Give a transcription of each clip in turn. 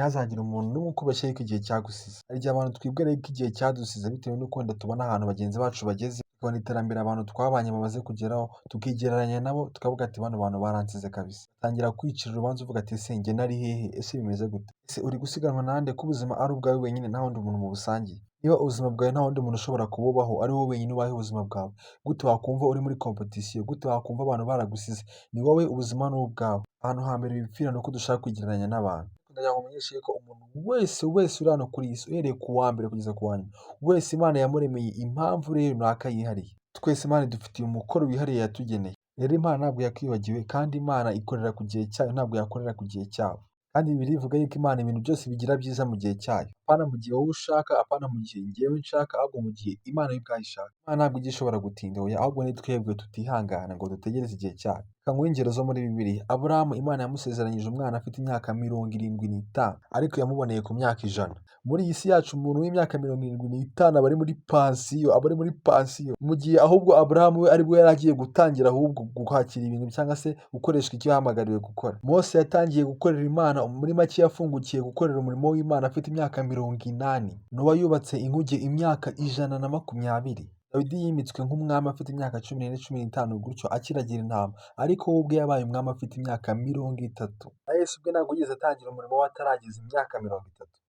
ntihazagire umuntu n'umwe ukubeshya yuko igihe cyagusize. Hari igihe abantu twibwira yuko igihe cyadusize bitewe n'uko wenda tubona ahantu bagenzi bacu bageze, tukabona iterambere abantu twabanye bamaze kugeraho, tukigereranya nabo tukavuga ati bano bantu baransize kabisa. Utangira kwicira urubanza uvuga ati ese njye nari hehe? Ese bimeze gute? Ese uri gusiganwa na nde ko ubuzima ari ubwawe wenyine nta wundi muntu mubusangiye? Niba ubuzima bwawe nta wundi muntu ushobora kububaho ari wowe wenyine ubayeho ubuzima bwawe, gute wakumva uri muri competition? Gute wakumva abantu baragusize? Ni wowe ubuzima ni ubwawe. Ahantu hambere bipfira ni uko dushaka kwigereranya n'abantu. Ndagira ngo nkumenyeshe yuko umuntu wese uri hano kuri iyi si uhereye ku wa mbere kugeza ku wa nyuma, wese Imana yamuremeye impamvu rero runaka yihariye. Twese Imana idufitiye umukoro wihariye yatugeneye. Rero Imana ntabwo yakwibagiwe kandi Imana ikorera ku gihe cyayo ntabwo yakorera ku gihe cyabo. Kandi Bibiliya ivuga yuko Imana ibintu byose bigira byiza mu gihe cyayo. Apana mu gihe wowe ushaka, apana mu gihe njyewe nshaka, ahubwo mu gihe Imana yo ubwayo ishaka. Imana ntabwo ijya ishobora gutinda oya, ahubwo ni twebwe tutihangana ngo dutegereze igihe cyayo. Reka nguhe ingero zo muri Bibiliya. Aburahamu Imana yamusezeranyije umwana afite imyaka 75, ariko yamuboneye ku myaka 100. Muri iyi si yacu umuntu w'imyaka 75 aba ari muri pansiyo, aba ari muri pansiyo. Mu gihe ahubwo Aburahamu we aribwo yari agiye gutangira ahubwo guhakira ibintu cyangwa se gukoreshwa icyo yahamagariwe gukora. Mose yatangiye gukorera Imana muri make yafungukiye gukorera umurimo w'Imana afite imyaka 80. Nowa yubatse inkuge imyaka 120. Dawidi yimitswe nk'umwami afite imyaka 14, 15 gutyo akiragira intama, ariko we ubwe yabaye umwami afite imyaka 30. Na Yesu ubwe ntabwo yigeze atangira umurimo we ataragize imyaka 30.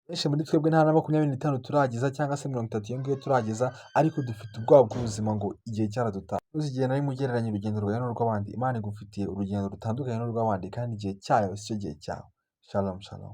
Benshi muri twebwe nta na 25 turagiza cyangwa se 30 iyo ngiyo turageza, ariko dufite ubwoba bw'ubuzima ngo igihe cyaradutaye. Ntuzigere na rimwe ugereranya urugendo rwawe n'urw'abandi. Imana igufitiye urugendo rutandukanye n'urw'abandi kandi igihe cyayo si cyo gihe cyawe. Shalom, shalom.